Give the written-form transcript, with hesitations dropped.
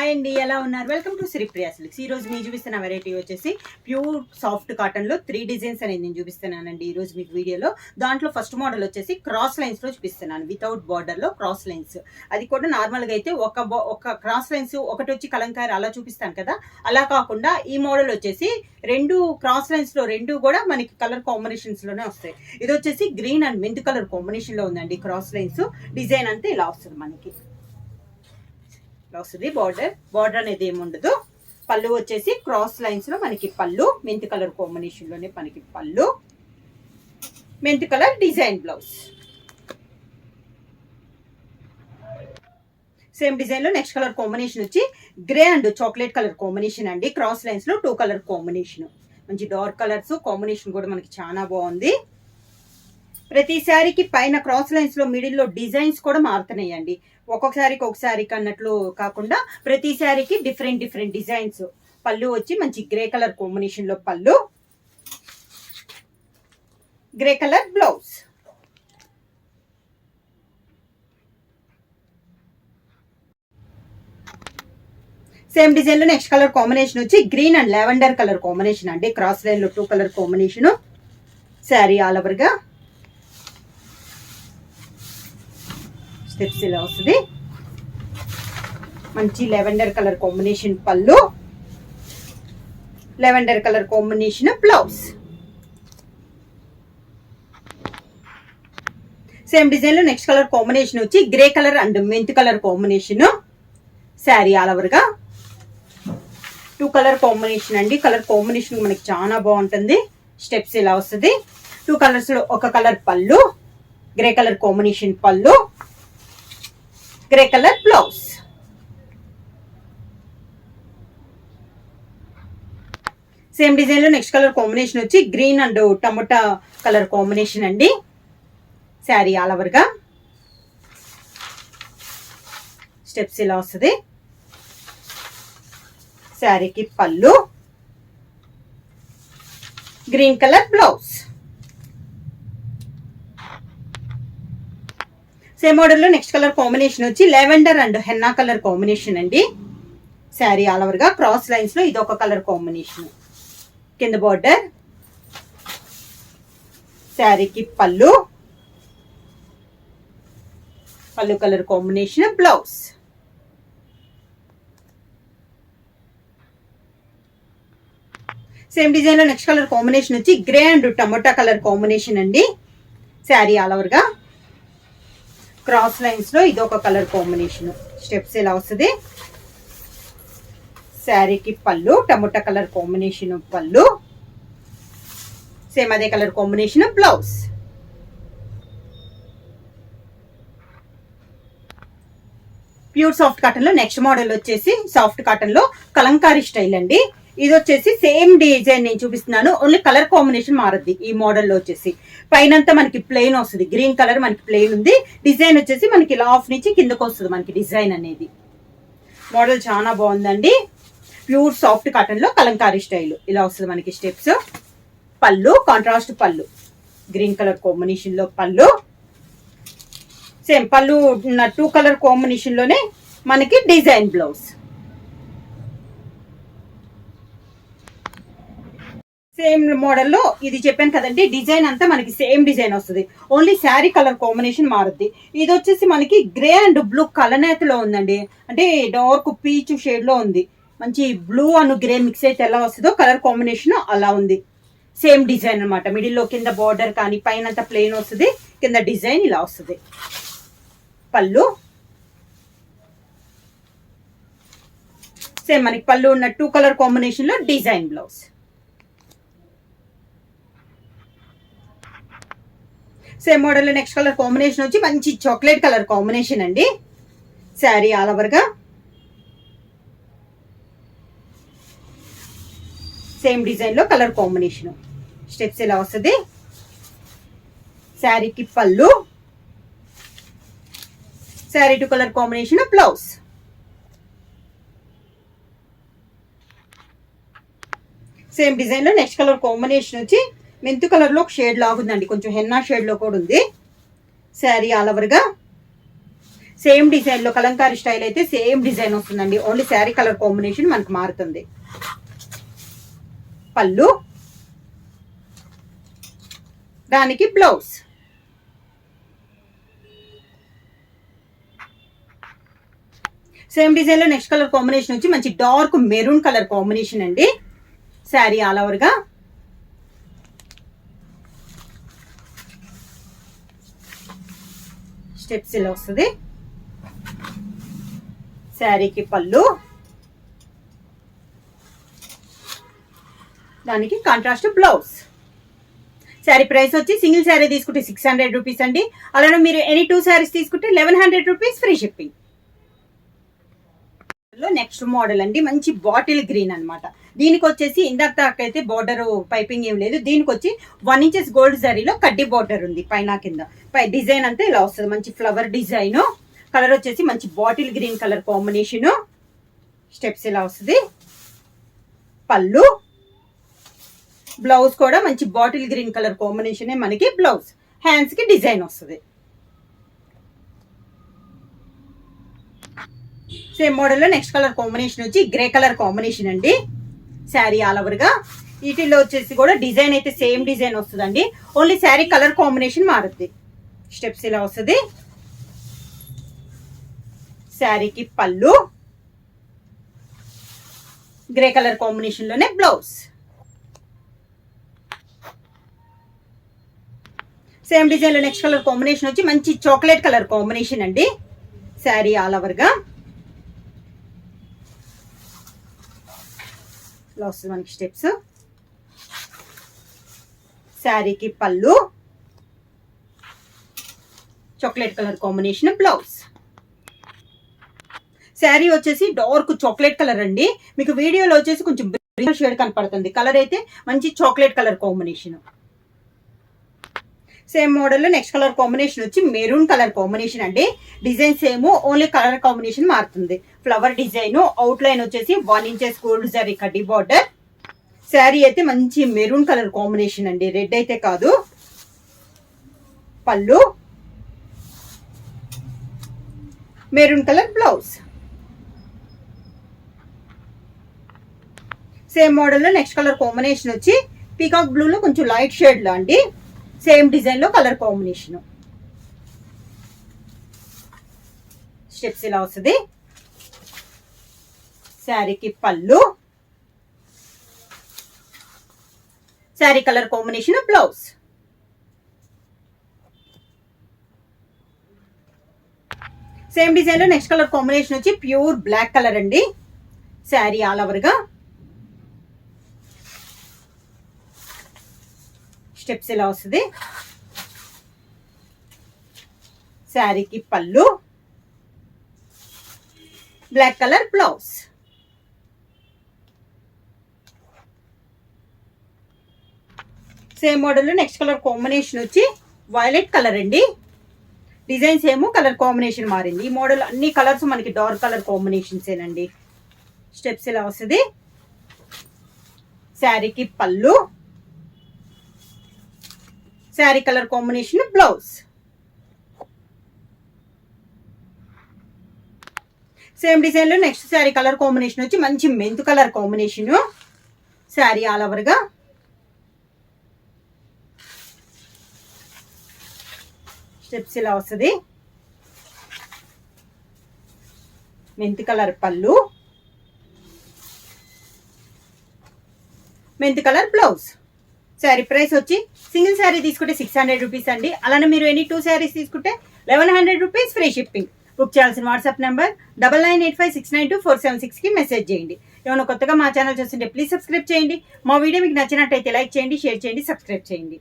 Hi అండి, ఎలా ఉన్నారు? Welcome to Sripriya silks. ఈ రోజు మీకు చూపిస్తున్న వెరైటీ వచ్చేసి ప్యూర్ సాఫ్ట్ కాటన్ లో 3 డిజైన్స్ అనేది నేను చూపిస్తున్నానండి ఈ రోజు మీకు వీడియోలో. దాంట్లో ఫస్ట్ మోడల్ వచ్చేసి క్రాస్ లైన్స్ లో చూపిస్తున్నాను, వితౌట్ బార్డర్ లో క్రాస్ లైన్స్. అది కూడా నార్మల్ గా అయితే ఒక క్రాస్ లైన్స్ ఒకటి వచ్చి కలంకారీ అలా చూపిస్తాను కదా, అలా కాకుండా ఈ మోడల్ వచ్చేసి రెండు క్రాస్ లైన్స్ లో రెండు కూడా మనకి కలర్ కాంబినేషన్స్ లోనే వస్తాయి. ఇది వచ్చేసి green and mint colour combination లో ఉందండి క్రాస్ లైన్స్. డిజైన్ అంతా ఇలా వస్తుంది మనకి, వస్తుంది. బార్డర్ అనేది ఏముండదు. పళ్ళు వచ్చేసి క్రాస్ లైన్స్ లో మనకి పళ్ళు, మెంత్ కలర్ కాంబినేషన్ లోనే మనకి పళ్ళు, mint colour design blouse. Same design లో నెక్స్ట్ కలర్ కాంబినేషన్ వచ్చి grey and chocolate colour combination అండి. క్రాస్ లైన్స్ లో 2 కలర్ కాంబినేషన్, మంచి డార్క్ కలర్స్ కాంబినేషన్ కూడా మనకి చాలా బాగుంది. ప్రతి శారీకి పైన క్రాస్ లైన్స్ లో మిడిల్ లో డిజైన్స్ కూడా మారుతున్నాయండి. ఒక్కొక్కసారికి అన్నట్లు కాకుండా ప్రతి శారీకి డిఫరెంట్ డిజైన్స్. పళ్ళు వచ్చి మంచి గ్రే కలర్ కాంబినేషన్ లో పళ్ళు, grey colour blouse. Same design లో నెక్స్ట్ కలర్ కాంబినేషన్ వచ్చి green and lavender colour combination అండి. క్రాస్ లైన్ లో 2 colour combination. Sari all over గా స్టెప్స్ ఇలా వస్తుంది. మంచి లెవెండర్ కలర్ కాంబినేషన్ పళ్ళు, lavender colour combination blouse. Same design లో నెక్స్ట్ కలర్ కాంబినేషన్ వచ్చి grey colour and mint colour combination. Sari all over గా 2 కలర్ కాంబినేషన్ అండి. కలర్ కాంబినేషన్ మనకి చాలా బాగుంటుంది. స్టెప్స్ ఇలా వస్తుంది. 2 కలర్స్ లో ఒక కలర్ పళ్ళు, గ్రే కలర్ కాంబినేషన్ పళ్ళు, grey colour blouse. Same design లో నెక్స్ట్ కలర్ కాంబినేషన్ వచ్చి green and tomato colour combination అండి. శారీ ఆల్ ఓవర్ గా స్టెప్స్ ఇలా వస్తుంది. శారీకి పళ్ళు, green colour blouse. Same model లో నెక్స్ట్ కలర్ కాంబినేషన్ వచ్చి lavender and henna colour combination అండి. శారీ ఆల్ ఓవర్ గా క్రాస్ లైన్స్ లో ఇది ఒక కలర్ కాంబినేషన్. కింద బార్డర్, శారీకి పళ్ళు, పళ్ళు colour combination blouse. Same design లో నెక్స్ట్ కలర్ కాంబినేషన్ వచ్చి grey and tomato colour combination అండి. శారీ ఆల్ ఓవర్ గా క్రాస్ లైన్స్ లో ఇది ఒక కలర్ కాంబినేషన్. స్టెప్స్ ఇలా వస్తుంది. శారీకి పళ్ళు, టమోటా కలర్ కాంబినేషన్ పళ్ళు, సేమ్ అదే colour combination blouse. Pure soft cotton లో నెక్స్ట్ మోడల్ వచ్చేసి సాఫ్ట్ కాటన్ లో కలంకారీ స్టైల్ అండి. ఇది వచ్చేసి సేమ్ డిజైన్ నేను చూపిస్తున్నాను, ఓన్లీ కలర్ కాంబినేషన్ మారద్ది. ఈ మోడల్లో వచ్చేసి పైనంతా మనకి ప్లెయిన్ వస్తుంది, గ్రీన్ కలర్ మనకి ప్లెయిన్ ఉంది. డిజైన్ వచ్చేసి మనకి ఇలా ఆఫ్ నుంచి కిందకు వస్తుంది మనకి డిజైన్ అనేది. మోడల్ చాలా బాగుందండి. ప్యూర్ సాఫ్ట్ కాటన్ లో కలంకారీ స్టైల్ ఇలా వస్తుంది మనకి. స్టెప్స్, పళ్ళు కాంట్రాస్ట్ పళ్ళు, గ్రీన్ కలర్ కాంబినేషన్ లో పళ్ళు. సేమ్ పళ్ళు 2 కలర్ కాంబినేషన్ లోనే మనకి డిజైన్ బ్లౌజ్. సేమ్ మోడల్లో ఇది చెప్పాను కదండి, డిజైన్ అంతా మనకి సేమ్ డిజైన్ వస్తుంది, ఓన్లీ శారీ కలర్ కాంబినేషన్ మారుద్ది. ఇది వచ్చేసి మనకి గ్రే అండ్ బ్లూ కలనేతలో ఉందండి, అంటే డార్క్ పీచ్ షేడ్ లో ఉంది. మంచి బ్లూ అండ్ గ్రే మిక్స్ అయితే ఎలా వస్తుందో కలర్ కాంబినేషన్ అలా ఉంది. సేమ్ డిజైన్ అనమాట. మిడిల్ లో కింద బార్డర్ కానీ పైన అంతా ప్లెయిన్ వస్తుంది, కింద డిజైన్ ఇలా వస్తుంది. పళ్ళు సేమ్ మనకి పళ్ళు ఉన్న 2 కలర్ కాంబినేషన్ లో డిజైన్ బ్లౌజ్. సేమ్ మోడల్ లో నెక్స్ట్ కలర్ కాంబినేషన్ వచ్చి మంచి చాక్లెట్ కలర్ కాంబినేషన్ అండి. శారీ ఆల్ ఓవర్ గా సేమ్ డిజైన్ లో కలర్ కాంబినేషన్. స్టెప్స్ ఇలా వస్తుంది. శారీకి పళ్ళు, sari 2 colour combination blouse. Same design లో నెక్స్ట్ కలర్ కాంబినేషన్ వచ్చి మెంతు కలర్ లో షేడ్ లాగుందండి, కొంచెం హెన్నా షేడ్ లో కూడా ఉంది. శారీ ఆల్ ఓవర్ గా సేమ్ డిజైన్ లో కలంకారీ స్టైల్ అయితే సేమ్ డిజైన్ వస్తుందండి. ఓన్లీ శారీ కలర్ కాంబినేషన్ మనకు మారుతుంది. పళ్ళు, దానికి బ్లౌజ్. సేమ్ డిజైన్ లో నెక్స్ట్ కలర్ కాంబినేషన్ వచ్చి మంచి డార్క్ మెరూన్ కలర్ కాంబినేషన్ అండి. శారీ ఆల్ ఓవర్ గా స్టెప్స్ ఇలా వస్తుంది. శారీకి పళ్ళు, దానికి కాంట్రాస్ట్ బ్లౌజ్. శారీ ప్రైస్ వచ్చి సింగిల్ శారీ తీసుకుంటే 600 రూపీస్ అండి. అలానే మీరు ఎనీ 2 శారీస్ తీసుకుంటే 1100 rupees free shipping. Next model అండి, మంచి బాటిల్ గ్రీన్ అన్నమాట. దీనికి వచ్చేసి ఇందాక దాకైతే బార్డర్ పైపింగ్ ఏం లేదు. దీనికి వచ్చి 1 ఇంచెస్ గోల్డ్ జరీలో కడ్డీ బార్డర్ ఉంది పైన కింద. పై డిజైన్ అంతా ఇలా వస్తుంది, మంచి ఫ్లవర్ డిజైన్. కలర్ వచ్చేసి మంచి bottle green colour combination. Steps ఇలా వస్తుంది. పళ్ళు, బ్లౌజ్ కూడా మంచి బాటిల్ గ్రీన్ కలర్ కాంబినేషన్ మనకి బ్లౌజ్. హ్యాండ్స్ కి డిజైన్ వస్తుంది. సేమ్ మోడల్ లో నెక్స్ట్ కలర్ కాంబినేషన్ వచ్చి గ్రే కలర్ కాంబినేషన్ అండి. శారీ ఆల్ ఓవర్ గా వీటిల్లో వచ్చేసి కూడా డిజైన్ అయితే సేమ్ డిజైన్ వస్తుందండి. ఓన్లీ శారీ కలర్ కాంబినేషన్ మారుద్ది. స్టెప్స్ ఇలా వస్తుంది. శారీకి పళ్ళు, గ్రే కలర్ కాంబినేషన్ లోనే బ్లౌజ్. సేమ్ డిజైన్ లో నెక్స్ట్ కలర్ కాంబినేషన్ వచ్చి మంచి చాక్లెట్ కలర్ కాంబినేషన్ అండి. శారీ ఆల్ ఓవర్ గా ఇలా వస్తుంది మనకి స్టెప్స్. శారీకి పళ్ళు, chocolate colour combination blouse. Sari వచ్చేసి డార్క్ చాక్లెట్ కలర్ అండి. మీకు వీడియోలో వచ్చేసి కొంచెం బ్రింగ్ షేడ్ కనపడుతుంది. కలర్ అయితే మంచి chocolate colour combination. Same model లో నెక్స్ట్ కలర్ కాంబినేషన్ వచ్చి మెరూన్ కలర్ కాంబినేషన్ అండి. Design same, only colour combination మారుతుంది. ఫ్లవర్ డిజైన్, అవుట్ లైన్ వచ్చేసి 1 ఇంచెస్ గోల్డ్ జరీ కడ్డీ బార్డర్. శారీ అయితే మంచి మెరూన్ కలర్ కాంబినేషన్ అండి, రెడ్ అయితే కాదు. పళ్ళు, maroon colour blouse. Same model లో నెక్స్ట్ కలర్ కాంబినేషన్ వచ్చి పీకాక్ బ్లూ లో కొంచెం లైట్ షేడ్ లో అండి. సేమ్ డిజైన్ లో కలర్ కాంబినేషన్. స్టెప్స్ ఇలా వస్తుంది. శారీకి పళ్ళు, sari colour combination blouse. Same design లో నెక్స్ట్ కలర్ కాంబినేషన్ వచ్చి ప్యూర్ బ్లాక్ కలర్ అండి. శారీ ఆల్ ఓవర్ గా స్టెప్స్ ఇలా వస్తుంది. శారీకి పళ్ళు, black colour blouse. Same model లో నెక్స్ట్ కలర్ కాంబినేషన్ వచ్చి వైలెట్ కలర్ అండి. డిజైన్ సేమ్, కలర్ కాంబినేషన్ మారింది. ఈ మోడల్ అన్ని కలర్స్ మనకి డార్క్ కలర్ కాంబినేషన్స్ ఏనండి. స్టెప్స్ ఇలా వస్తుంది. శారీకి పళ్ళు, sari colour combination blouse. Same design లో నెక్స్ట్ శారీ కలర్ కాంబినేషన్ వచ్చి మంచి మెంతు colour combination. Sari all over గా స్టెప్స్ ఇలా వస్తుంది. మెంతు కలర్ పళ్ళు, మెంతు కలర్ బ్లౌజ్. శారీ ప్రైస్ వచ్చి సింగిల్ శారీ తీసుకుంటే 600 రూపీస్ అండి. అలానే మీరు ఎనీ 2 శారీస్ తీసుకుంటే 1100 రూపీస్ ఫ్రీ షిప్పింగ్. బుక్ చేయాల్సిన వాట్సాప్ నెంబర్ 9985692476 కి మెసేజ్ చేయండి. ఏమైనా కొత్తగా మా ఛానల్ చూస్తుంటే ప్లీజ్ సబ్స్క్రైబ్ చేయండి. మా వీడియో మీకు నచ్చినట్టయితే లైక్ చేయండి, షేర్ చేయండి, సబ్స్క్రైబ్ చేయండి.